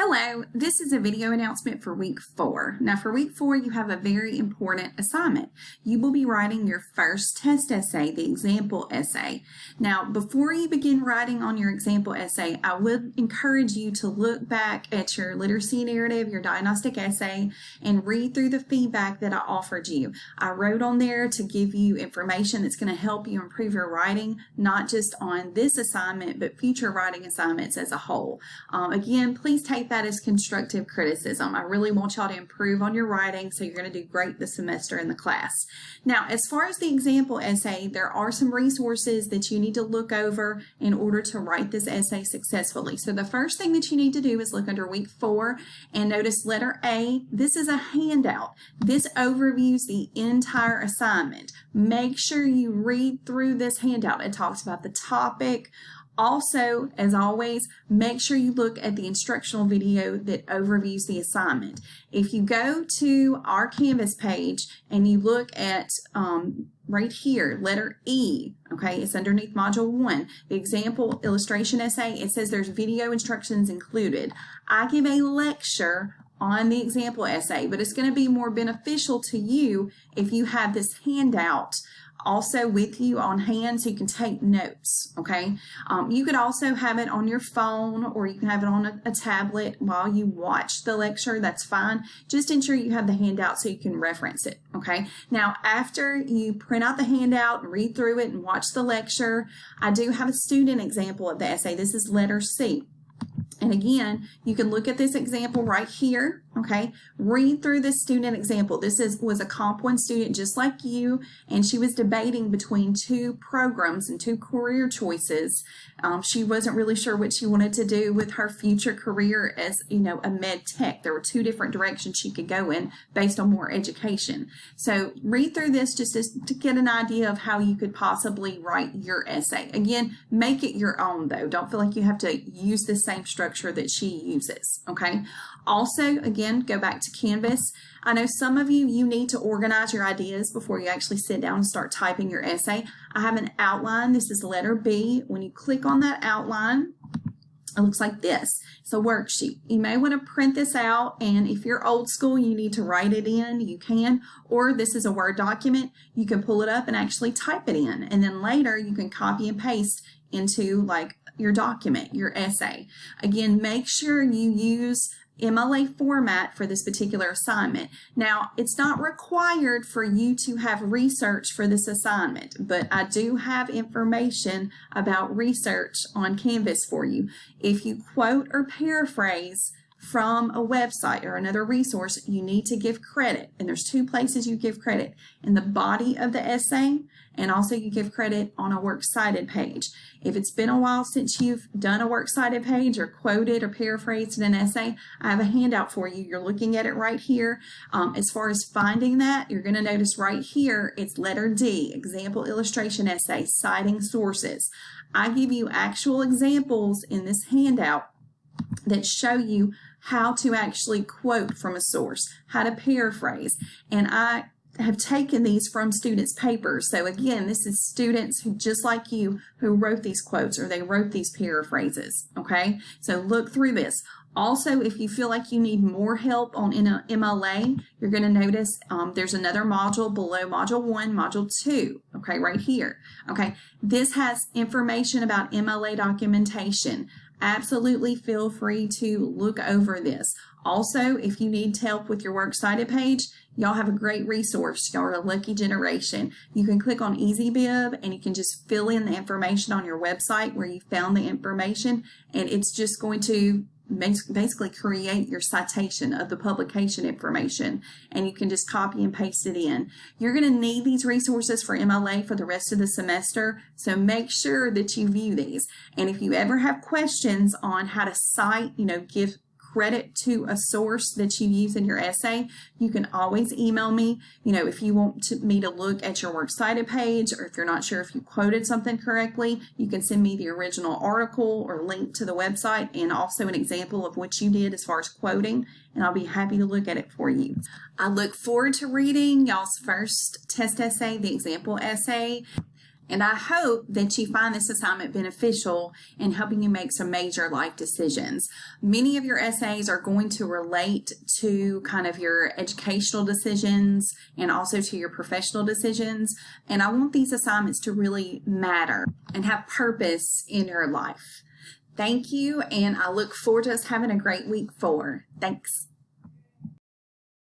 Hello, this is a video announcement for week 4. Now for week 4, you have a very important assignment. You will be writing your first test essay, the example essay. Now before you begin writing on your example essay, I would encourage you to look back at your literacy narrative, your diagnostic essay, and read through the feedback that I offered you. I wrote on there to give you information that's going to help you improve your writing, not just on this assignment, but future writing assignments as a whole. Again, please take that as constructive criticism. I really want y'all to improve on your writing, so you're going to do great this semester in the class. Now, as far as the example essay, there are some resources that you need to look over in order to write this essay successfully. So the first thing that you need to do is look under week 4 and notice letter A. This is a handout. This overviews the entire assignment. Make sure you read through this handout. It talks about the topic. Also, as always, make sure you look at the instructional video that overviews the assignment. If you go to our Canvas page and you look at right here, letter E, okay, it's underneath Module 1, the example illustration essay, it says there's video instructions included. I give a lecture on the example essay, but it's going to be more beneficial to you if you have this handout also with you on hand so you can take notes, okay? You could also have it on your phone, or you can have it on a tablet while you watch the lecture. That's fine. Just ensure you have the handout so you can reference it, okay? Now, after you print out the handout and read through it and watch the lecture, I do have a student example of the essay. This is letter C. And again, you can look at this example right here, okay? Read through this student example. This was a Comp 1 student just like you, and she was debating between 2 programs and 2 career choices. She wasn't really sure what she wanted to do with her future career as, a med tech. There were 2 different directions she could go in based on more education. So read through this just to get an idea of how you could possibly write your essay. Again, make it your own though. Don't feel like you have to use the same structure that she uses, okay? Also, again, go back to Canvas. I know some of you need to organize your ideas before you actually sit down and start typing your essay. I have an outline. This is letter B. When you click on that outline, it looks like this. It's a worksheet. You may want to print this out, and if you're old school, you need to write it in, you can, or this is a Word document. You can pull it up and actually type it in, and then later you can copy and paste into like your document, your essay. Again, make sure you use MLA format for this particular assignment. Now, it's not required for you to have research for this assignment, but I do have information about research on Canvas for you. If you quote or paraphrase from a website or another resource, you need to give credit. And there's 2 places you give credit: in the body of the essay, and also you give credit on a works cited page. If it's been a while since you've done a works cited page or quoted or paraphrased in an essay, I have a handout for you. You're looking at it right here. As far as finding that, you're going to notice right here, it's letter D, example illustration essay, citing sources. I give you actual examples in this handout that show you how to actually quote from a source, how to paraphrase, and I have taken these from students' papers. So again, this is students who, just like you, who wrote these quotes or they wrote these paraphrases, okay? So look through this. Also, if you feel like you need more help on MLA, you're going to notice there's another module below Module 1, Module 2, okay, right here, okay? This has information about MLA documentation. Absolutely feel free to look over this. Also, if you need help with your works cited page, y'all have a great resource. Y'all are a lucky generation. You can click on EasyBib and you can just fill in the information on your website where you found the information, and it's just going to basically create your citation of the publication information, and you can just copy and paste it in. You're going to need these resources for MLA for the rest of the semester, so make sure that you view these. And if you ever have questions on how to cite, give credit to a source that you use in your essay, you can always email me. If you want me to look at your works cited page, or if you're not sure if you quoted something correctly, you can send me the original article or link to the website and also an example of what you did as far as quoting, and I'll be happy to look at it for you. I look forward to reading y'all's first test essay, the example essay. And I hope that you find this assignment beneficial in helping you make some major life decisions. Many of your essays are going to relate to kind of your educational decisions and also to your professional decisions. And I want these assignments to really matter and have purpose in your life. Thank you, and I look forward to us having a great week 4. Thanks.